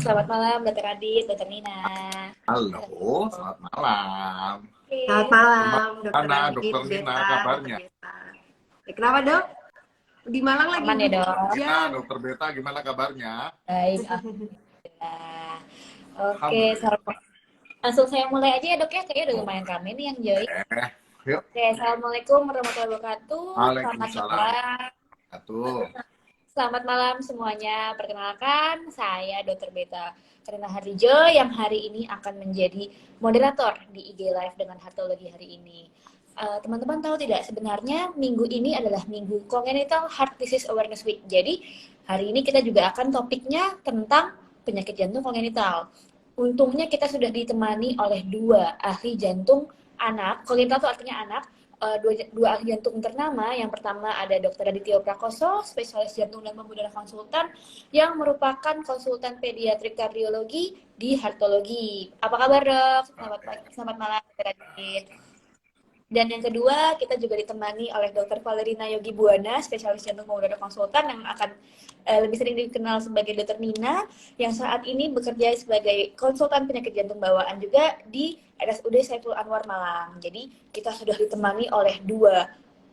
selamat malam Dokter Adit, Dokter Nina. Halo, selamat malam. Selamat Oke, malam, Dokter Gimana Adit, Dokter Nina Beta, Dokter kabarnya? Beta. Kenapa dok? Di Malang lagi aman ya gugur dok? Nina, hujan. Dokter Beta gimana kabarnya? Baik, alhamdulillah. Oke, Alhamdulillah. langsung saya mulai aja ya dok ya, kayaknya udah lumayan kami nih yang join. Yuk. Oke, Assalamualaikum warahmatullahi wabarakatuh. Selamat Waalaikumsalam. malam. Atuh. Selamat malam semuanya. Perkenalkan, saya Dokter Beta Karina Hardijo yang hari ini akan menjadi moderator di IG Live dengan Heartology hari ini. Teman-teman tahu tidak, sebenarnya minggu ini adalah minggu Congenital Heart Disease Awareness Week. Jadi, hari ini kita juga akan topiknya tentang penyakit jantung kongenital. Untungnya kita sudah ditemani oleh dua ahli jantung anak. Kongenital itu artinya anak. Dua ahli jantung ternama. Yang pertama ada Dr. Adityo Prakoso, spesialis jantung dan pembuluh darah konsultan, yang merupakan konsultan pediatrik kardiologi di Heartology. Apa kabar dok? Selamat pagi, selamat malam Dr. Adit. Dan yang kedua, kita juga ditemani oleh Dr. Valerina Yogi Buana, spesialis jantung pembuluh darah konsultan yang akan lebih sering dikenal sebagai Dr. Nina, yang saat ini bekerja sebagai konsultan penyakit jantung bawaan juga di RSUD Saiful Anwar Malang. Jadi kita sudah ditemani oleh dua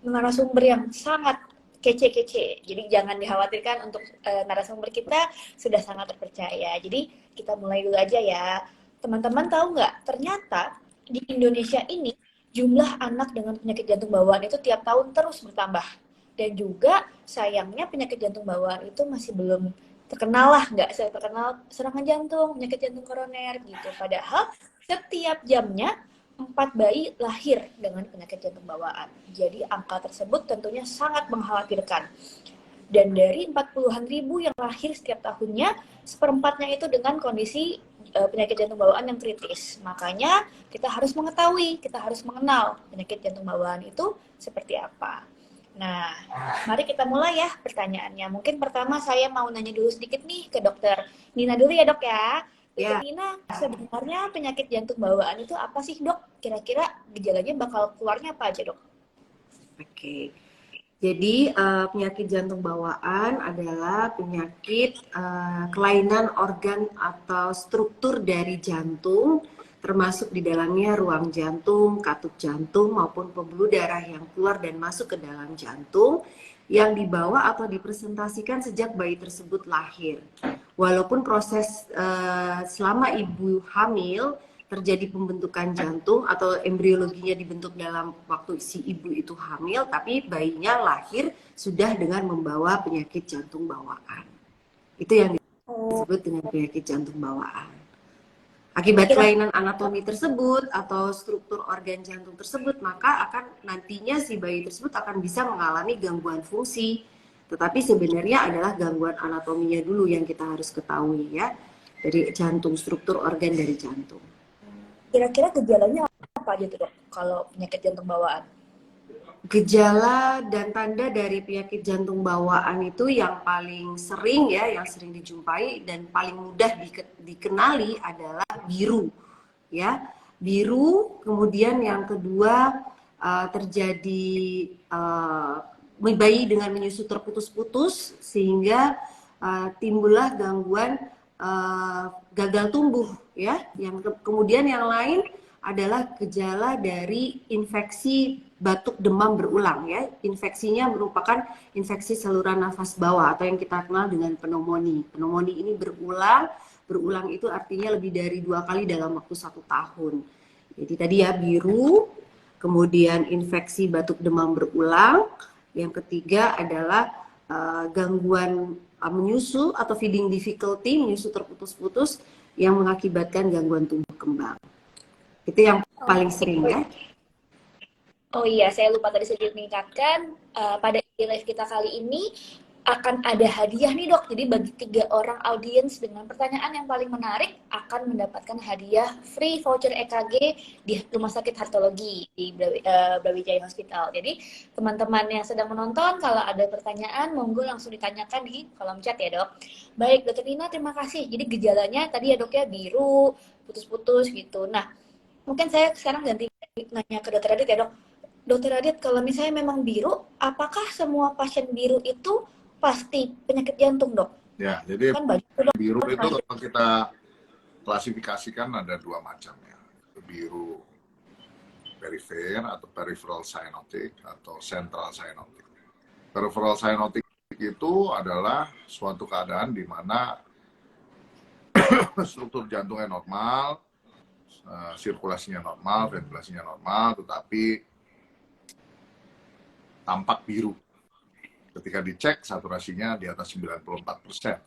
narasumber yang sangat kece-kece. Jadi jangan dikhawatirkan untuk narasumber kita sudah sangat terpercaya. Jadi kita mulai dulu aja ya. Teman-teman tahu nggak, ternyata di Indonesia ini jumlah anak dengan penyakit jantung bawaan itu tiap tahun terus bertambah. Dan juga sayangnya penyakit jantung bawaan itu masih belum terkenal lah, nggak terkenal serangan jantung, penyakit jantung koroner gitu. Padahal setiap jamnya 4 bayi lahir dengan penyakit jantung bawaan. Jadi angka tersebut tentunya sangat mengkhawatirkan. Dan dari 40-an ribu yang lahir setiap tahunnya, seperempatnya itu dengan kondisi penyakit jantung bawaan yang kritis. Makanya kita harus mengetahui, kita harus mengenal penyakit jantung bawaan itu seperti apa. Nah, mari kita mulai ya pertanyaannya. Mungkin pertama saya mau nanya dulu sedikit nih ke dokter Nina dulu ya dok ya. Dokter Nina, sebenarnya penyakit jantung bawaan itu apa sih dok? Kira-kira gejalanya bakal keluarnya apa aja dok? Oke. Jadi penyakit jantung bawaan adalah penyakit kelainan organ atau struktur dari jantung, termasuk di dalamnya ruang jantung, katup jantung maupun pembuluh darah yang keluar dan masuk ke dalam jantung yang dibawa atau dipresentasikan sejak bayi tersebut lahir. Walaupun proses selama ibu hamil terjadi pembentukan jantung atau embriologinya dibentuk dalam waktu si ibu itu hamil, tapi bayinya lahir sudah dengan membawa penyakit jantung bawaan. Itu yang disebut dengan penyakit jantung bawaan. Akibat kelainan anatomi tersebut atau struktur organ jantung tersebut, maka akan nantinya si bayi tersebut akan bisa mengalami gangguan fungsi. Tetapi sebenarnya adalah gangguan anatominya dulu yang kita harus ketahui ya, dari jantung, struktur organ dari jantung. Kira-kira gejalanya apa aja tuh dok kalau penyakit jantung bawaan? Gejala dan tanda dari penyakit jantung bawaan itu yang paling sering ya, yang sering dijumpai dan paling mudah dikenali adalah biru ya. Biru, kemudian yang kedua terjadi bayi dengan menyusu terputus-putus sehingga timbullah gangguan gagal tumbuh ya. Yang kemudian yang lain adalah gejala dari infeksi batuk demam berulang ya. Infeksinya merupakan infeksi saluran nafas bawah atau yang kita kenal dengan pneumonia. Pneumonia ini berulang itu artinya lebih dari 2 kali dalam waktu 1 tahun. Jadi tadi ya biru, kemudian infeksi batuk demam berulang. Yang ketiga adalah gangguan menyusu atau feeding difficulty, menyusu terputus-putus yang mengakibatkan gangguan tumbuh kembang. Itu yang paling sering ya. Oh iya, saya lupa tadi sedikit mengingatkan, pada live kita kali ini akan ada hadiah nih dok. Jadi bagi 3 orang audiens dengan pertanyaan yang paling menarik akan mendapatkan hadiah free voucher EKG di Rumah Sakit Heartology di Brawijaya Hospital. Jadi teman-teman yang sedang menonton, kalau ada pertanyaan monggo langsung ditanyakan di kolom chat ya dok. Baik dokter Nina, terima kasih. Jadi gejalanya tadi ya dok ya, biru, putus-putus gitu. Nah, mungkin saya sekarang ganti nanya ke dokter Adit ya dok. Dokter Adit, kalau misalnya memang biru, apakah semua pasien biru itu pasti penyakit jantung dok? Ya, jadi Kan banyak tuh dok. biru itu kalau kita klasifikasikan ada dua macam ya. Biru perifer atau peripheral cyanotic atau central cyanotic. Peripheral cyanotic itu adalah suatu keadaan di mana struktur jantungnya normal, sirkulasinya normal, ventilasinya normal, tetapi tampak biru. Ketika dicek saturasinya di atas 94%.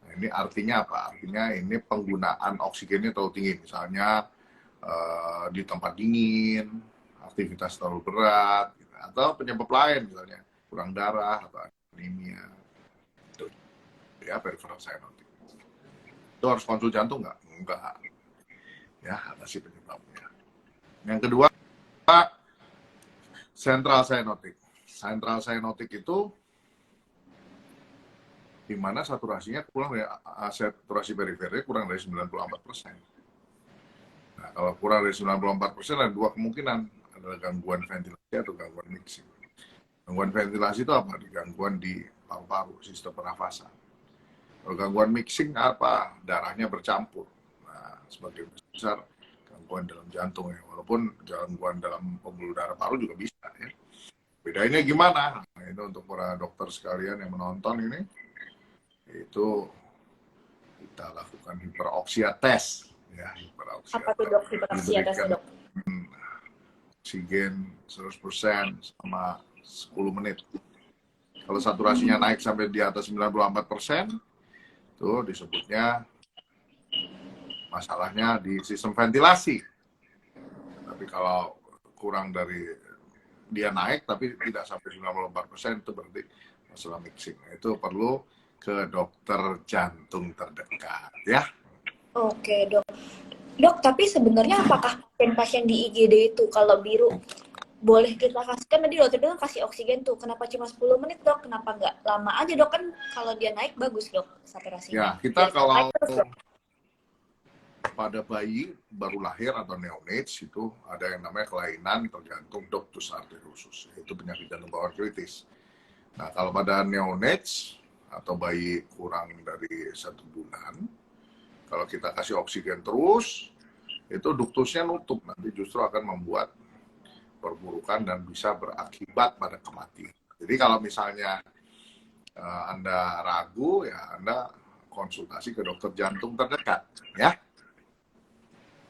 Nah, ini artinya apa? Artinya ini penggunaan oksigennya terlalu tinggi. Misalnya di tempat dingin, aktivitas terlalu berat, gitu. Atau penyebab lain misalnya kurang darah atau anemia. Itu ya peripheral cyanotic. Itu harus konsul jantung nggak? Enggak. Ya, ada sih penyebabnya. Yang kedua, central cyanotic. Central cyanotic itu di mana saturasinya kurang dari saturasi perifernya kurang dari 94%. Nah, kalau kurang dari 94% ada dua kemungkinan, adalah gangguan ventilasi atau gangguan mixing. Gangguan ventilasi itu apa? Gangguan di paru-paru, sistem pernafasan. Kalau gangguan mixing apa? Darahnya bercampur. Nah, sebagian besar gangguan dalam jantung ya, walaupun gangguan dalam pembuluh darah paru juga bisa ya. Bedanya gimana? Nah, itu untuk para dokter sekalian yang menonton ini, itu kita lakukan hiperoksia test. Ya, hiperoksia. Apa tuh dok hiperoksia tesnya dok? Oksigen 100% selama 10 menit. Kalau saturasinya naik sampai di atas 94%, itu disebutnya masalahnya di sistem ventilasi. Tapi kalau kurang dari dia naik tapi tidak sampai 94%, itu berarti masalah mixing. Itu perlu ke dokter jantung terdekat ya. Oke dok. Dok, tapi sebenarnya apakah pasien-pasien di IGD itu kalau biru boleh kita kasih, kan tadi dokter bilang kasih oksigen tuh, kenapa cuma 10 menit dok? Kenapa nggak lama aja dok? Kan kalau dia naik bagus dok saturasinya. Ya, kita kalau terus, dok. pada bayi baru lahir atau neonates itu ada yang namanya kelainan tergantung ductus arteriosus, itu penyakit jantung bawaan kritis. Nah, kalau pada neonates atau bayi kurang dari 1 bulan, kalau kita kasih oksigen terus, itu duktusnya nutup, nanti justru akan membuat perburukan dan bisa berakibat pada kematian. Jadi kalau misalnya Anda ragu, ya Anda konsultasi ke dokter jantung terdekat, ya.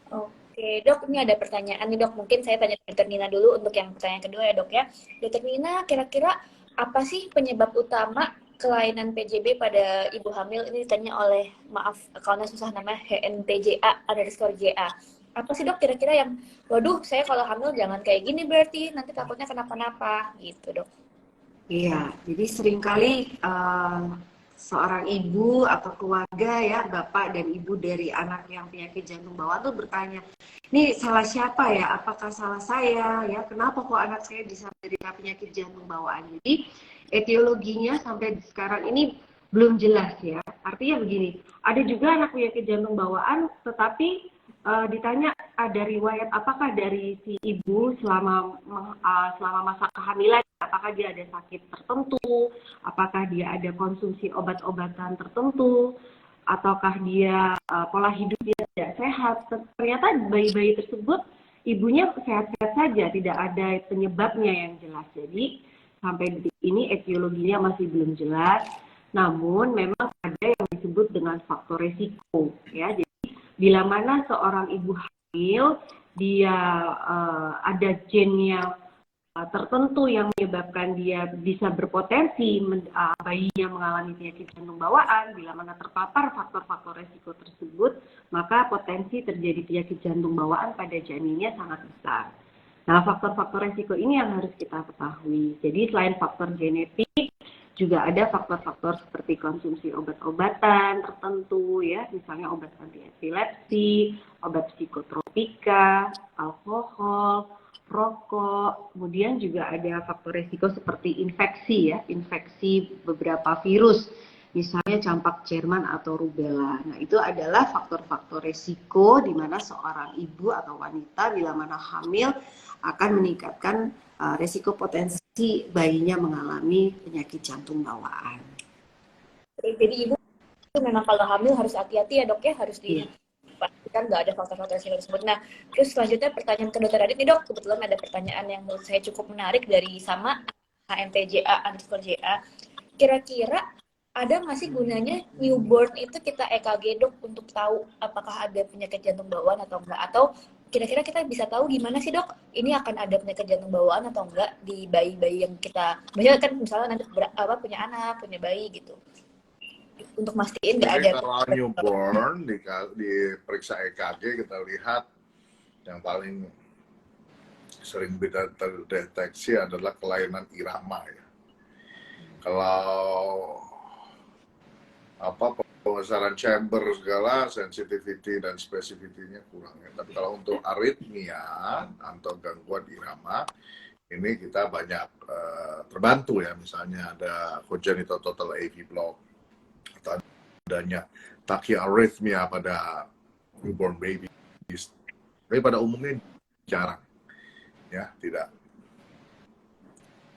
Oke, dok, ini ada pertanyaan nih dok. Mungkin saya tanya dokter Nina dulu untuk yang pertanyaan kedua ya dok ya. Dokter Nina, kira-kira apa sih penyebab utama kelainan PJB pada ibu hamil? Ini ditanya oleh, maaf kalau susah namanya, HNTJA_JA. Apa sih dok kira-kira yang, waduh saya kalau hamil jangan kayak gini berarti, nanti takutnya kenapa-napa gitu dok. Iya, jadi seringkali seorang ibu atau keluarga ya, bapak dan ibu dari anak yang penyakit jantung bawaan tuh bertanya, ini salah siapa ya? Apakah salah saya? Ya, kenapa kok anak saya bisa menderita penyakit jantung bawaan? Jadi etiologinya sampai sekarang ini belum jelas ya. Artinya begini, ada juga anak penyakit jantung bawaan, tetapi ditanya ada riwayat apakah dari si ibu selama masa kehamilan, apakah dia ada sakit tertentu, apakah dia ada konsumsi obat-obatan tertentu, ataukah dia pola hidupnya tidak sehat. Ternyata bayi-bayi tersebut ibunya sehat-sehat saja, tidak ada penyebabnya yang jelas. Jadi sampai detik ini etiologinya masih belum jelas. Namun memang ada yang disebut dengan faktor resiko ya. Jadi bila mana seorang ibu hamil dia ada gennya tertentu yang menyebabkan dia bisa berpotensi bayinya mengalami penyakit jantung bawaan, bila mana terpapar faktor-faktor resiko tersebut, maka potensi terjadi penyakit jantung bawaan pada janinnya sangat besar. Nah, faktor-faktor resiko ini yang harus kita ketahui. Jadi selain faktor genetik, juga ada faktor-faktor seperti konsumsi obat-obatan tertentu ya, misalnya obat anti epilepsi, obat psikotropika, alkohol, rokok. Kemudian juga ada faktor resiko seperti infeksi ya, infeksi beberapa virus, misalnya campak Jerman atau rubella. Nah, itu adalah faktor-faktor resiko di mana seorang ibu atau wanita bila mana hamil akan meningkatkan resiko potensi bayinya mengalami penyakit jantung bawaan. Jadi ibu itu memang kalau hamil harus hati-hati ya dok ya, harus dipastikan nggak ada faktor-faktor resiko tersebut. Nah, terus selanjutnya pertanyaan ke dokter Adit nih dok, kebetulan ada pertanyaan yang menurut saya cukup menarik dari sama HMTJA_JA. Kira-kira ada nggak sih gunanya newborn itu kita EKG dok untuk tahu apakah ada penyakit jantung bawaan atau enggak? Atau kira-kira kita bisa tahu gimana sih dok ini akan ada penyakit jantung bawaan atau enggak di bayi-bayi yang kita, misalnya kan misalnya nanti punya anak, punya bayi gitu, untuk mastiin nggak Jadi ada. kalau newborn diperiksa EKG, kita lihat yang paling sering kita terdeteksi adalah kelainan irama ya. Kalau pembesaran chamber segala, sensitivity dan specificity-nya kurang ya. Tapi kalau untuk aritmia atau gangguan irama, ini kita banyak terbantu ya. Misalnya ada congenital total AV block, atau adanya tachyarrhythmia pada newborn babies. Tapi pada umumnya jarang, ya, tidak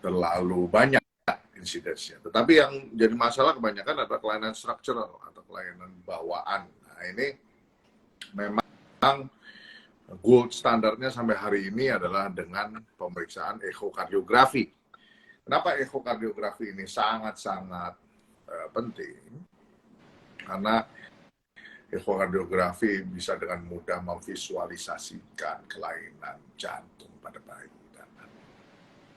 terlalu banyak insidensnya. Tetapi yang jadi masalah kebanyakan adalah kelainan struktural atau kelainan bawaan. Nah, ini memang gold standarnya sampai hari ini adalah dengan pemeriksaan ekokardiografi. Kenapa ekokardiografi ini sangat-sangat penting? Karena ekokardiografi bisa dengan mudah memvisualisasikan kelainan jantung pada bayi.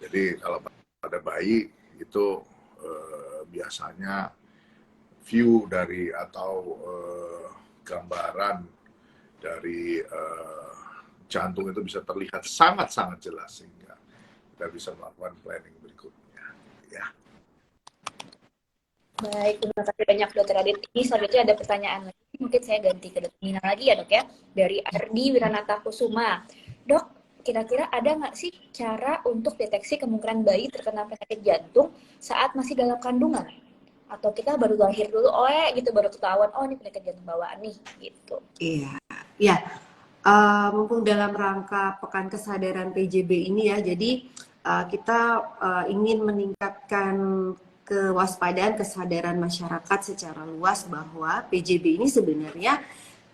Jadi kalau pada bayi itu biasanya view dari atau gambaran dari jantung itu bisa terlihat sangat-sangat jelas sehingga kita bisa melakukan planning berikutnya. Ya. Baik, terima kasih banyak dokter Adit. Ini selanjutnya ada pertanyaan lagi. Mungkin saya ganti ke dokter Nina lagi ya dok ya. Dari Ardi Wiranata Kusuma. Dok, kira-kira ada nggak sih cara untuk deteksi kemungkinan bayi terkena penyakit jantung saat masih dalam kandungan? Atau kita baru lahir dulu, gitu baru ketahuan, ini penyakit jantung bawaan nih, gitu. Iya, ya. Mumpung dalam rangka Pekan Kesadaran PJB ini ya, jadi kita ingin meningkatkan kewaspadaan, kesadaran masyarakat secara luas bahwa PJB ini sebenarnya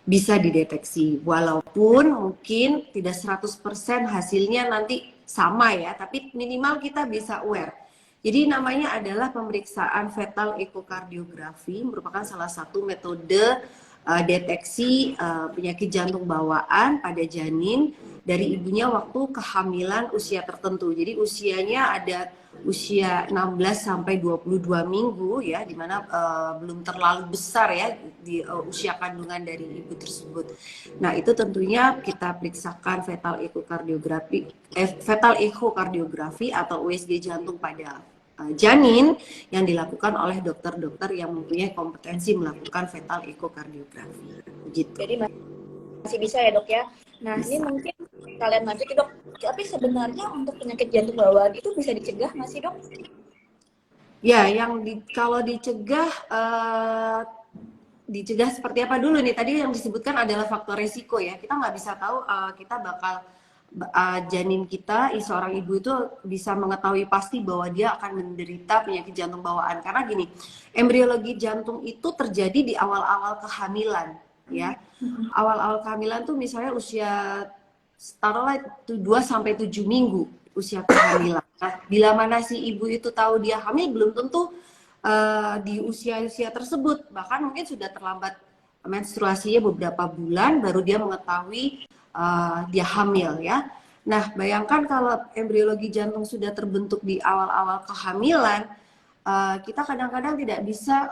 bisa dideteksi, walaupun mungkin tidak 100% hasilnya nanti sama ya, tapi minimal kita bisa aware. Jadi namanya adalah pemeriksaan fetal ekokardiografi, merupakan salah satu metode deteksi penyakit jantung bawaan pada janin dari ibunya waktu kehamilan usia tertentu. Jadi usianya ada usia 16 sampai 22 minggu ya, dimana belum terlalu besar ya di usia kandungan dari ibu tersebut. Nah, itu tentunya kita periksakan fetal ekokardiografi atau USG jantung pada janin yang dilakukan oleh dokter-dokter yang mempunyai kompetensi melakukan fetal ekokardiografi. Gitu. Jadi masih bisa ya dok ya. Nah bisa. Ini mungkin kalian lanjut ya dok. Tapi sebenarnya untuk penyakit jantung bawaan itu bisa dicegah nggak sih dok? Ya, kalau dicegah seperti apa dulu nih? Tadi yang disebutkan adalah faktor resiko ya. Kita nggak bisa tahu kita bakal janin kita, seorang ibu itu bisa mengetahui pasti bahwa dia akan menderita penyakit jantung bawaan. Karena gini, embriologi jantung itu terjadi di awal-awal kehamilan, ya. Awal-awal kehamilan tuh misalnya usia taruhlah 2 sampai 7 minggu usia kehamilan. Nah, bila mana si ibu itu tahu dia hamil, belum tentu di usia-usia tersebut, bahkan mungkin sudah terlambat menstruasinya beberapa bulan baru dia mengetahui dia hamil ya. Nah, bayangkan kalau embriologi jantung sudah terbentuk di awal-awal kehamilan, kita kadang-kadang tidak bisa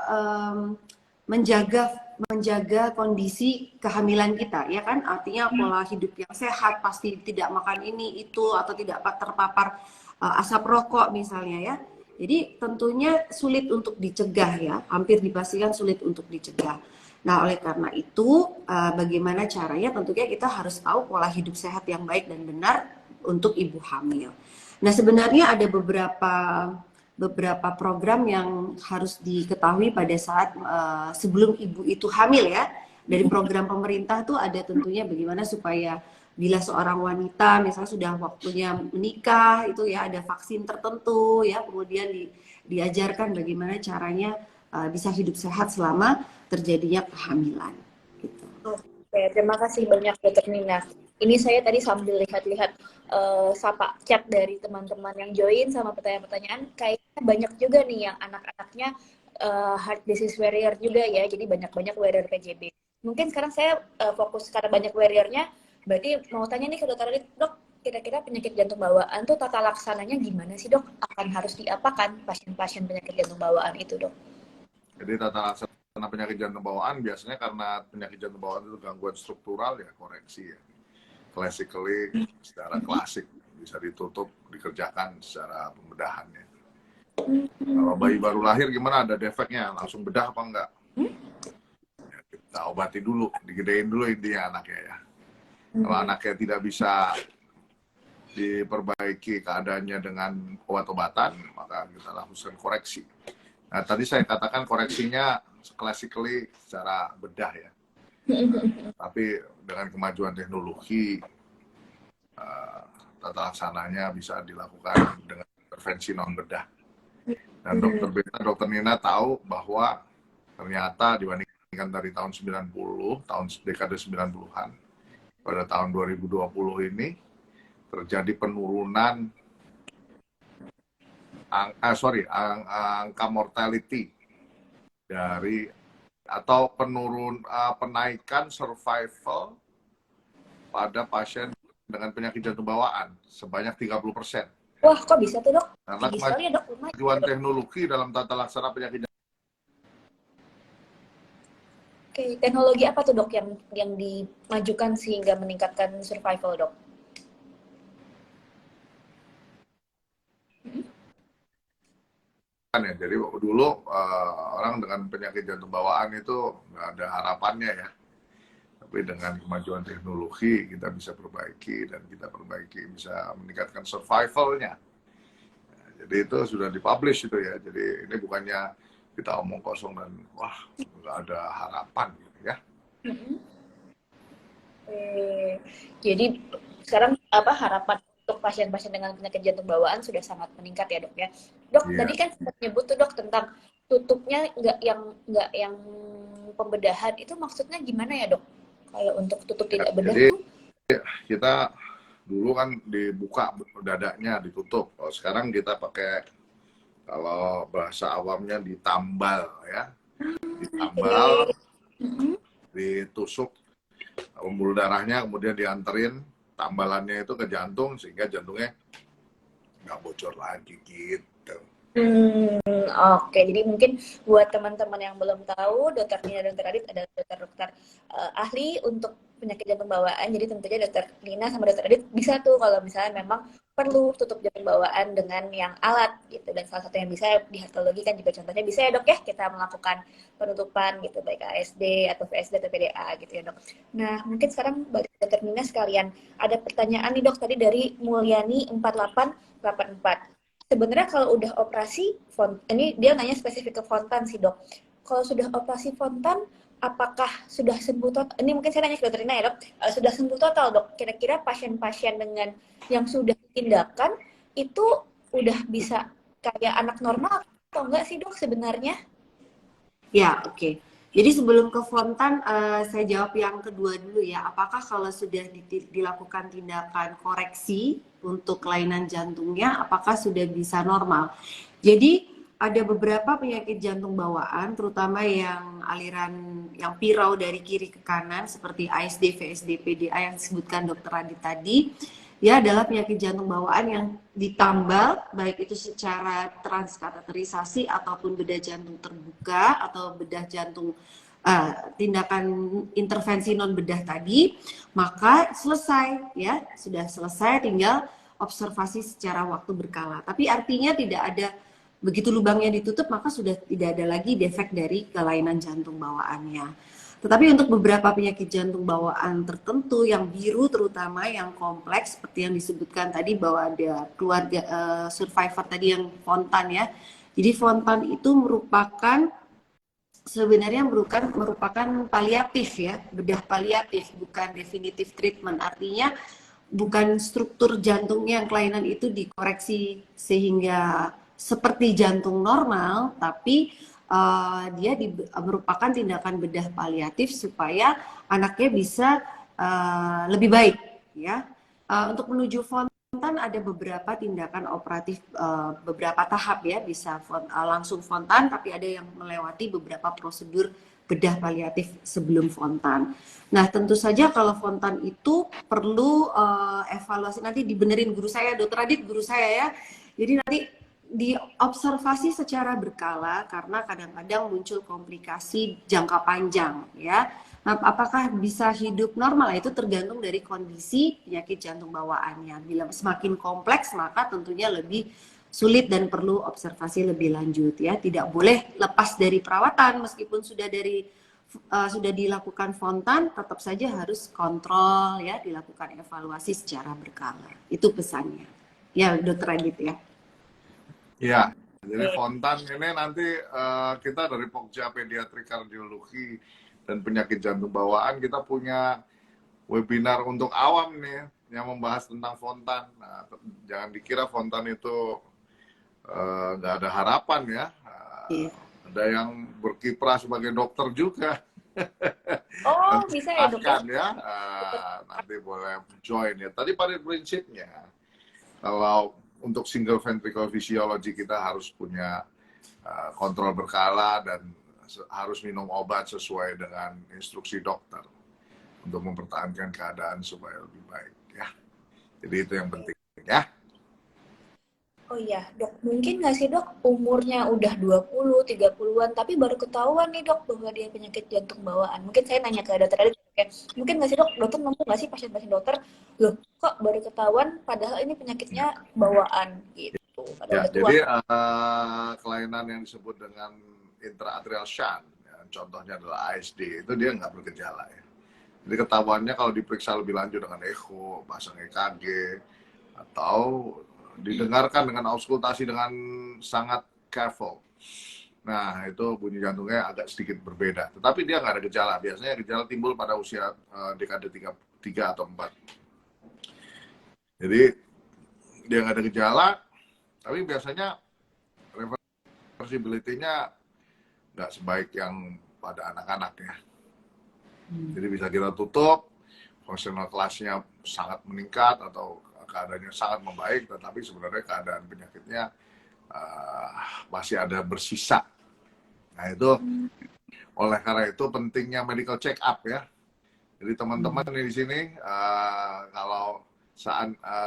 menjaga kondisi kehamilan kita, ya kan? Artinya pola hidup yang sehat, pasti tidak makan ini itu atau tidak terpapar asap rokok misalnya ya. Jadi tentunya sulit untuk dicegah ya, hampir dipastikan sulit untuk dicegah. Nah, oleh karena itu, bagaimana caranya? Tentunya kita harus tahu pola hidup sehat yang baik dan benar untuk ibu hamil. Nah, sebenarnya ada beberapa program yang harus diketahui pada saat sebelum ibu itu hamil ya. Dari program pemerintah tuh ada tentunya bagaimana supaya bila seorang wanita misalnya sudah waktunya menikah, itu ya ada vaksin tertentu ya, kemudian diajarkan bagaimana caranya bisa hidup sehat selama terjadinya kehamilan. Gitu. Oke, terima kasih banyak Dokter Nina. Ini saya tadi sambil lihat-lihat sapa chat dari teman-teman yang join sama pertanyaan-pertanyaan. Kayaknya banyak juga nih yang anak-anaknya heart disease warrior juga ya. Jadi banyak-banyak warrior PJB. Mungkin sekarang saya fokus karena banyak warriornya. Berarti mau tanya nih ke Dokter Adit, Dok, kira-kira penyakit jantung bawaan tuh tata laksananya gimana sih Dok? Akan harus diapakan pasien-pasien penyakit jantung bawaan itu Dok? Jadi tata laksana penyakit jantung bawaan biasanya karena penyakit jantung bawaan itu gangguan struktural ya, koreksi ya. Classically, secara klasik bisa ditutup, dikerjakan secara pembedahannya. Kalau bayi baru lahir gimana, ada defeknya, langsung bedah apa enggak? Ya, kita obati dulu, digedein dulu intinya anaknya ya. Kalau anaknya tidak bisa diperbaiki keadaannya dengan obat-obatan, maka kita lakukan koreksi. Nah, tadi saya katakan koreksinya classically secara bedah ya. Tapi dengan kemajuan teknologi, tata laksananya bisa dilakukan dengan intervensi non bedah. Dan Dokter Nina tahu bahwa ternyata dibandingkan dari tahun 90, tahun dekade 90-an, pada tahun 2020 ini terjadi penurunan angka mortality dari atau penaikan survival pada pasien dengan penyakit jantung bawaan sebanyak 30%. Wah, kok bisa tuh Dok? Karena Tinggi sekali ya Dok. kemajuan teknologi dalam tata laksana penyakit jantung. Oke, teknologi apa tuh Dok yang dimajukan sehingga meningkatkan survival Dok? Ya, jadi dulu orang dengan penyakit jantung bawaan itu nggak ada harapannya ya. Tapi dengan kemajuan teknologi kita bisa perbaiki dan kita perbaiki bisa meningkatkan survivalnya. Nah, jadi itu sudah dipublish itu ya. Jadi ini bukannya kita omong kosong dan wah nggak ada harapan gitu ya. Jadi sekarang apa harapan untuk pasien-pasien dengan penyakit jantung bawaan sudah sangat meningkat ya Dok ya. Dok, tadi kan sempat nyebut tuh Dok tentang tutupnya nggak yang pembedahan, itu maksudnya gimana ya Dok? Kalau untuk tutup tidak bedah jadi, tuh? Kita dulu kan dibuka dadanya ditutup. Kalau sekarang kita pakai, kalau bahasa awamnya ditambal ya, ditambal, ditusuk pembuluh darahnya, kemudian dianterin tambalannya itu ke jantung sehingga jantungnya nggak bocor lagi gitu. Oke, jadi mungkin buat teman-teman yang belum tahu, Dokter Nina dan Dokter Adit adalah dokter ahli untuk penyakit jantung bawaan. Jadi tentu saja Dokter Nina sama Dokter Adit bisa tuh kalau misalnya memang perlu tutup jantung bawaan dengan yang alat gitu. Dan salah satu yang bisa di hematologi kan juga contohnya bisa ya Dok ya, kita melakukan penutupan gitu, baik ASD atau VSD atau PDA gitu ya Dok. Nah, mungkin sekarang bagi Dokter Nina sekalian, ada pertanyaan nih Dok tadi dari Mulyani 4884. Sebenarnya kalau udah operasi ini dia nanya spesifik ke Fontan sih Dok. Kalau sudah operasi Fontan, apakah sudah sembuh total? Ini mungkin saya nanya ke Dokter Rina ya Dok. Sudah sembuh total Dok? Kira-kira pasien-pasien dengan yang sudah ditindakan itu udah bisa kayak anak normal atau enggak sih Dok sebenarnya? Ya, oke. Jadi sebelum ke Fontan, saya jawab yang kedua dulu ya. Apakah kalau sudah dilakukan tindakan koreksi untuk kelainan jantungnya, apakah sudah bisa normal? Jadi ada beberapa penyakit jantung bawaan, terutama yang aliran yang pirau dari kiri ke kanan, seperti ASD, VSD, PDA yang disebutkan Dokter Adit tadi. Ya, adalah penyakit jantung bawaan yang ditambal, baik itu secara transkateterisasi ataupun bedah jantung terbuka atau bedah jantung tindakan intervensi non bedah tadi, maka selesai ya, sudah selesai, tinggal observasi secara waktu berkala. Tapi artinya tidak ada, begitu lubangnya ditutup maka sudah tidak ada lagi defek dari kelainan jantung bawaannya. Tetapi untuk beberapa penyakit jantung bawaan tertentu yang biru, terutama yang kompleks seperti yang disebutkan tadi bahwa ada keluarga survivor tadi yang Fontan ya. Jadi Fontan itu sebenarnya merupakan paliatif ya, bedah paliatif, bukan definitive treatment. Artinya bukan struktur jantungnya yang kelainan itu dikoreksi sehingga seperti jantung normal, tapi dia merupakan tindakan bedah paliatif supaya anaknya bisa lebih baik, ya. Untuk menuju fontan ada beberapa tindakan operatif, beberapa tahap ya, bisa langsung fontan, tapi ada yang melewati beberapa prosedur bedah paliatif sebelum fontan. Nah, tentu saja kalau fontan itu perlu evaluasi, nanti dibenerin guru saya, Dokter Adit guru saya ya. Jadi nanti diobservasi secara berkala karena kadang-kadang muncul komplikasi jangka panjang ya. Nah, apakah bisa hidup normal? Itu tergantung dari kondisi penyakit jantung bawaannya. Bila semakin kompleks maka tentunya lebih sulit dan perlu observasi lebih lanjut ya. Tidak boleh lepas dari perawatan meskipun sudah dilakukan fontan, tetap saja harus kontrol ya, dilakukan evaluasi secara berkala. Itu pesannya. Ya, Dokter Adit ya. Ya, jadi fontan ini nanti kita dari Pokja Pediatri Kardiologi dan Penyakit Jantung Bawaan kita punya webinar untuk awam nih yang membahas tentang fontan. Nah, jangan dikira fontan itu nggak ada harapan ya. Ada yang berkiprah sebagai dokter juga. Oh, bisa ya dok ya? Nanti boleh join ya. Tadi pada prinsipnya kalau untuk single ventricle physiology kita harus punya kontrol berkala dan harus minum obat sesuai dengan instruksi dokter untuk mempertahankan keadaan supaya lebih baik ya. Jadi itu yang penting ya. Oh iya, dok, mungkin nggak sih dok umurnya udah 20, 30-an, tapi baru ketahuan nih dok bahwa dia penyakit jantung bawaan. Mungkin saya nanya ke dokter tadi, mungkin nggak sih dok, dokter nemu nggak sih pasien-pasien dokter, loh kok baru ketahuan padahal ini penyakitnya bawaan gitu. Ya, jadi kelainan yang disebut dengan intra-atrial shunt, ya, contohnya adalah ASD, itu dia nggak bergejala ya. Jadi ketahuannya kalau diperiksa lebih lanjut dengan echo, pasang EKG, atau didengarkan dengan auskultasi dengan sangat careful. Nah, itu bunyi jantungnya agak sedikit berbeda. Tetapi dia nggak ada gejala. Biasanya gejala timbul pada usia dekade 3 atau 4. Jadi, dia nggak ada gejala, tapi biasanya reversibility-nya nggak sebaik yang pada anak-anak ya. Jadi bisa kita tutup, fungsional kelasnya sangat meningkat atau keadaannya sangat membaik, tetapi sebenarnya keadaan penyakitnya masih ada bersisa. Nah itu, oleh karena itu pentingnya medical check up ya. Jadi teman-teman di sini kalau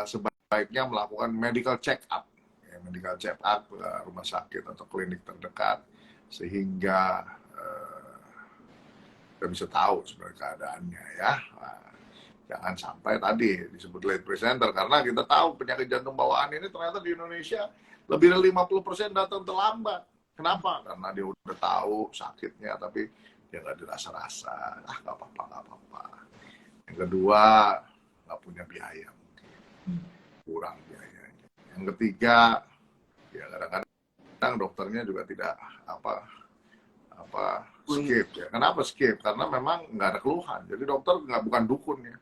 sebaiknya melakukan medical check up, ya, medical check up rumah sakit atau klinik terdekat sehingga kita bisa tahu sebenarnya keadaannya ya. Jangan sampai tadi disebut late presenter, karena kita tahu penyakit jantung bawaan ini ternyata di Indonesia lebih dari 50% datang terlambat. Kenapa? Karena dia udah tahu sakitnya tapi dia nggak dirasa-rasa. Nggak apa-apa. Yang kedua, nggak punya biaya. Kurang biayanya. Yang ketiga, ya kadang-kadang dokternya juga tidak skip ya. Kenapa skip? Karena memang nggak ada keluhan. Jadi dokter bukan dukun ya.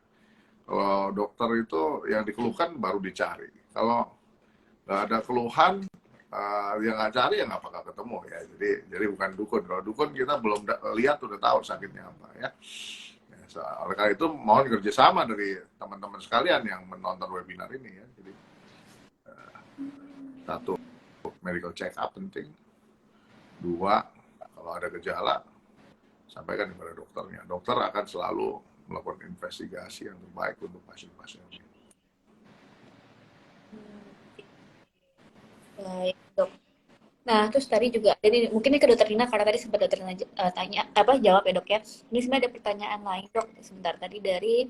Kalau dokter itu yang dikeluhkan baru dicari. Kalau nggak ada keluhan, yang nggak cari ya nggak bakal ketemu ya. Jadi bukan dukun. Kalau dukun kita belum lihat udah tahu sakitnya apa ya. Oleh karena itu mohon kerjasama dari teman-teman sekalian yang menonton webinar ini ya. Jadi satu, medical check up penting. Dua, kalau ada gejala sampaikan kepada dokternya. Dokter akan selalu melakukan investigasi yang terbaik untuk pasien-pasien. Baik dok. Nah terus tadi juga, jadi mungkin ini ke dokter Rina karena tadi sempat dokter Rina jawab ya dok ya. Ini sebenarnya ada pertanyaan lain dok. Sebentar tadi dari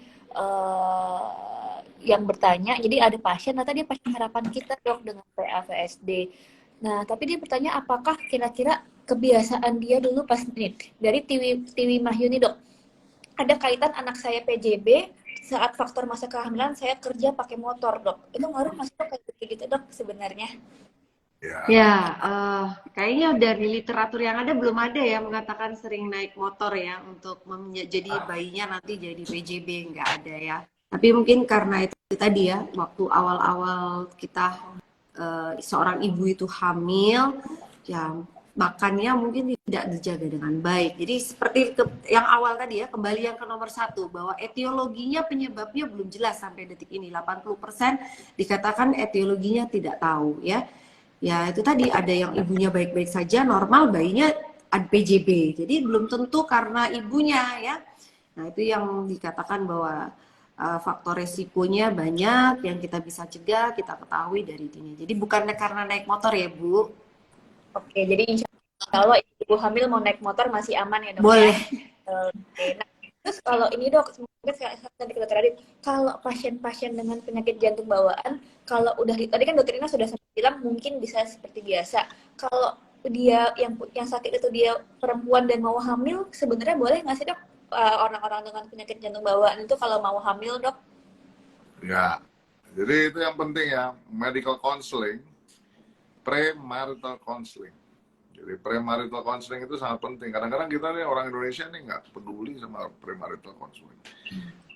yang bertanya. Jadi ada pasien, nah tadi pasien harapan kita dok dengan PAVSD. Nah tapi dia bertanya apakah kira-kira kebiasaan dia dulu pas nih dari Tiwi Mahyuni dok. Ada kaitan anak saya PJB saat faktor masa kehamilan saya kerja pakai motor dok. Itu ngaruh masuk kayak gitu dok sebenarnya? Ya, kayaknya dari literatur yang ada belum ada ya mengatakan sering naik motor ya untuk jadi bayinya nanti jadi PJB, nggak ada ya. Tapi mungkin karena itu tadi ya waktu awal-awal kita seorang ibu itu hamil, ya makannya mungkin tidak dijaga dengan baik. Jadi seperti yang awal tadi ya, kembali yang ke nomor satu, bahwa etiologinya penyebabnya belum jelas sampai detik ini. 80% dikatakan etiologinya tidak tahu ya. Ya itu tadi, ada yang ibunya baik-baik saja, normal, bayinya ada PJB. Jadi belum tentu karena ibunya ya. Nah itu yang dikatakan bahwa faktor resikonya banyak yang kita bisa cegah, kita ketahui dari dini. Jadi bukan karena naik motor ya Bu. Oke, jadi insya Allah ibu hamil mau naik motor masih aman ya dok Boleh. ya? Oke, nah terus kalau ini dok, mungkin tadi ke dokter Adit, kalau pasien-pasien dengan penyakit jantung bawaan, kalau udah tadi kan dokter Ina sudah sempat bilang mungkin bisa seperti biasa. Kalau dia yang sakit itu dia perempuan dan mau hamil, sebenarnya boleh nggak sih dok orang-orang dengan penyakit jantung bawaan itu kalau mau hamil dok? Ya, jadi itu yang penting ya, medical counseling, premarital counseling. Jadi premarital counseling itu sangat penting. Kadang-kadang kita nih orang Indonesia nih nggak peduli sama premarital counseling.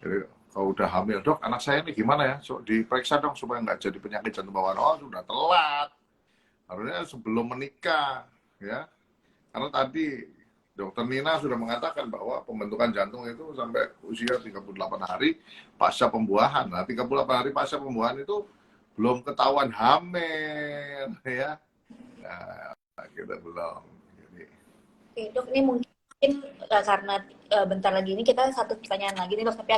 Jadi kalau udah hamil, dok anak saya ini gimana ya? So, diperiksa dong supaya nggak jadi penyakit jantung bawaan. Oh sudah telat. Harusnya sebelum menikah, ya. Karena tadi Dokter Nina sudah mengatakan bahwa pembentukan jantung itu sampai usia 38 hari pasca pembuahan. Nah, 38 hari pasca pembuahan itu belum ketahuan hamil, ya. Nah, kita belum. Jadi, Oke, dok, ini mungkin karena bentar lagi ini kita satu pertanyaan lagi nih dok, tapi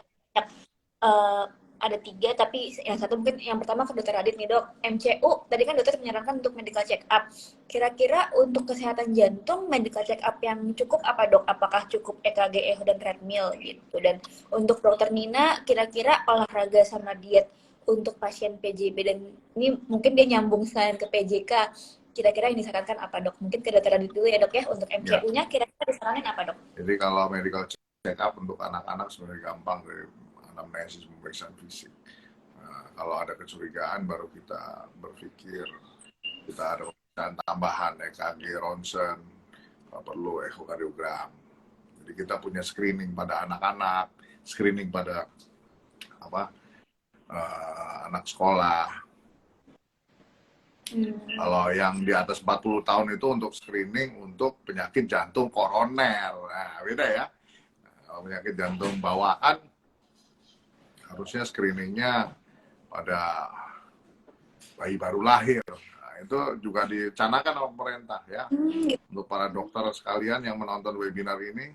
ada tiga, tapi yang satu mungkin yang pertama ke dokter Adit nih dok. MCU, tadi kan dokter menyarankan untuk medical check up. Kira-kira untuk kesehatan jantung, medical check up yang cukup apa dok? Apakah cukup EKG, echo, dan treadmill gitu? Dan untuk dokter Nina, kira-kira olahraga sama diet untuk pasien PJB, dan ini mungkin dia nyambung selain ke PJK, kira-kira yang disarankan apa dok? Mungkin ke dokter Adit dulu ya dok ya, untuk MCU-nya kira-kira disaranin apa dok? jadi kalau medical check up untuk anak-anak sebenarnya gampang, dari anamnesis, pemeriksaan fisik. Nah, kalau ada kecurigaan baru kita berpikir, kita ada pemeriksaan tambahan, EKG, ronsen, kalau perlu ekokardiogram. Jadi kita punya screening pada anak-anak, screening pada anak sekolah. Kalau yang di atas 40 tahun itu untuk screening untuk penyakit jantung koroner. Nah, beda ya. Kalau penyakit jantung bawaan, harusnya screeningnya pada bayi baru lahir. Nah, itu juga dicanangkan oleh pemerintah ya. Untuk para dokter sekalian yang menonton webinar ini,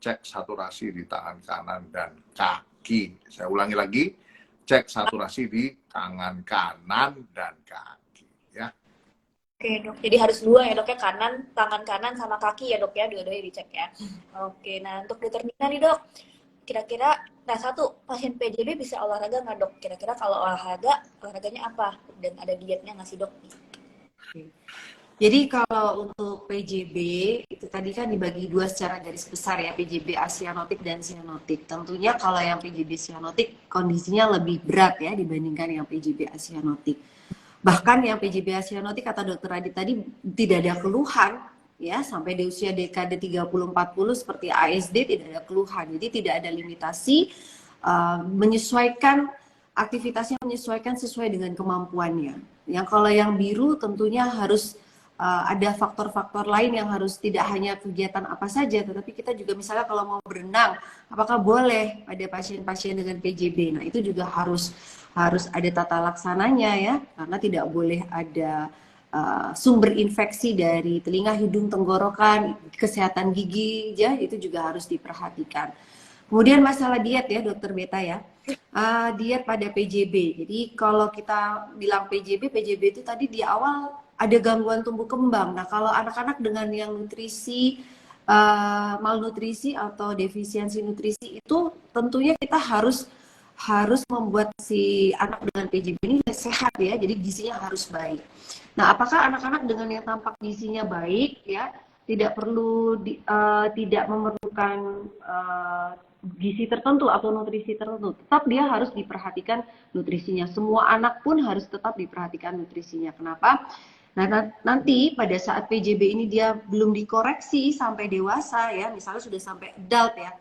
cek saturasi di tangan kanan dan kaki. Saya ulangi lagi, cek saturasi di tangan kanan dan kaki ya. Oke dok, jadi harus dua ya dok ya, tangan kanan sama kaki ya dok ya, dua-duanya dicek ya. Oke, nah untuk dokter Nina nih dok, kira-kira, nah satu, pasien PJB bisa olahraga nggak dok? Kira-kira kalau olahraganya apa? Dan ada dietnya nggak sih dok? Jadi kalau untuk PJB itu tadi kan dibagi dua secara garis besar ya, PJB asianotik dan sianotik. Tentunya kalau yang PJB sianotik kondisinya lebih berat ya dibandingkan yang PJB asianotik. Bahkan yang PJB asianotik kata dokter Adit tadi tidak ada keluhan ya, sampai di usia dekade 30-40 seperti ASD tidak ada keluhan. Jadi tidak ada limitasi, menyesuaikan aktivitasnya, menyesuaikan sesuai dengan kemampuannya. Yang kalau yang biru tentunya harus ada faktor-faktor lain yang harus tidak hanya kegiatan apa saja, tetapi kita juga misalnya kalau mau berenang, apakah boleh pada pasien-pasien dengan PJB? Nah itu juga harus ada tata laksananya ya, karena tidak boleh ada sumber infeksi dari telinga, hidung, tenggorokan, kesehatan gigi, ya itu juga harus diperhatikan. Kemudian masalah diet ya, Dokter Beta ya. Diet pada PJB. Jadi kalau kita bilang PJB itu tadi di awal ada gangguan tumbuh kembang. Nah kalau anak-anak dengan yang nutrisi, malnutrisi atau defisiensi nutrisi itu tentunya kita harus membuat si anak dengan PJB ini sehat ya, jadi gizinya harus baik. Nah apakah anak-anak dengan yang tampak gizinya baik ya, tidak perlu tidak memerlukan gizi tertentu atau nutrisi tertentu, tetap dia harus diperhatikan nutrisinya. Semua anak pun harus tetap diperhatikan nutrisinya. Kenapa? Nah nanti pada saat PJB ini dia belum dikoreksi sampai dewasa ya, misalnya sudah sampai adult ya,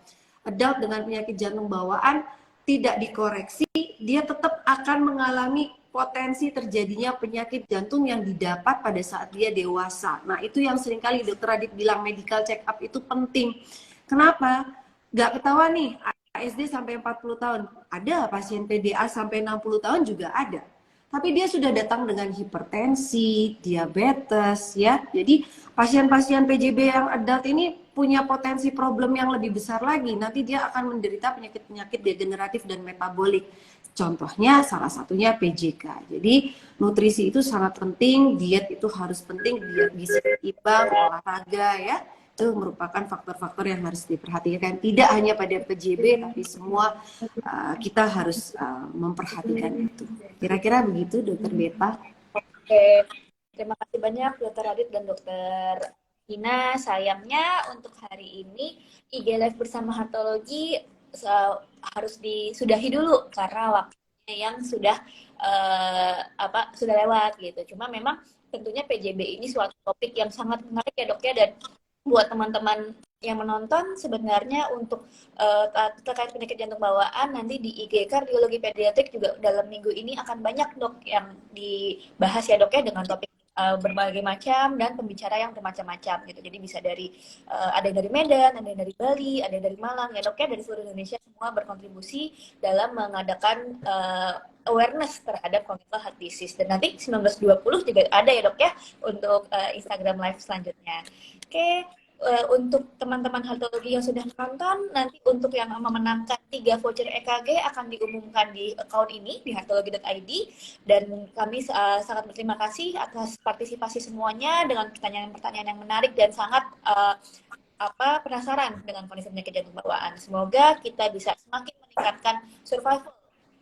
adult dengan penyakit jantung bawaan tidak dikoreksi, dia tetap akan mengalami potensi terjadinya penyakit jantung yang didapat pada saat dia dewasa. Nah, itu yang seringkali dokter Adit bilang medical check up itu penting. Kenapa? Nggak ketahuan nih, ASD sampai 40 tahun. Ada pasien PDA sampai 60 tahun juga ada. Tapi dia sudah datang dengan hipertensi, diabetes, ya. Jadi pasien-pasien PJB yang adult ini punya potensi problem yang lebih besar lagi. Nanti dia akan menderita penyakit-penyakit degeneratif dan metabolik. Contohnya salah satunya PJK. Jadi nutrisi itu sangat penting, diet itu harus penting, diet gizi seimbang, olahraga ya. Itu merupakan faktor-faktor yang harus diperhatikan. Tidak hanya pada PJB, tapi semua kita harus memperhatikan itu. Kira-kira begitu, Dokter Beta. Oke, terima kasih banyak Dokter Adit dan Dokter Ina. Sayangnya untuk hari ini IG Live bersama Heartology harus disudahi dulu karena waktunya yang sudah sudah lewat gitu. Cuma memang tentunya PJB ini suatu topik yang sangat menarik ya dok ya, dan buat teman-teman yang menonton sebenarnya untuk terkait penyakit jantung bawaan nanti di IG Kardiologi Pediatrik juga dalam minggu ini akan banyak dok yang dibahas ya dok ya, dengan topik berbagai macam dan pembicara yang bermacam-macam gitu. Jadi bisa dari ada yang dari Medan, ada yang dari Bali, ada yang dari Malang ya dok ya, dari seluruh Indonesia semua berkontribusi dalam mengadakan awareness terhadap congenital heart disease. Dan nanti 19.20 juga ada ya dok ya untuk Instagram live selanjutnya. Oke, untuk teman-teman Heartology yang sudah menonton, nanti untuk yang memenangkan 3 voucher EKG akan diumumkan di account ini di heartology.id, dan kami sangat berterima kasih atas partisipasi semuanya dengan pertanyaan-pertanyaan yang menarik dan sangat penasaran dengan kondisi penyakit jantung bawaan. Semoga kita bisa semakin meningkatkan survival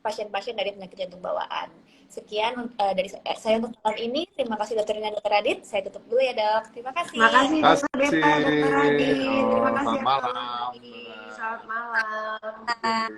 pasien-pasien dari penyakit jantung bawaan. Sekian dari saya untuk malam ini. Terima kasih Dokter Ina, Dokter Adit. Saya tutup dulu ya dok. Terima kasih. Terima kasih Dokter Beta, Dokter Adit. Terima kasih. Selamat malam. Selamat malam.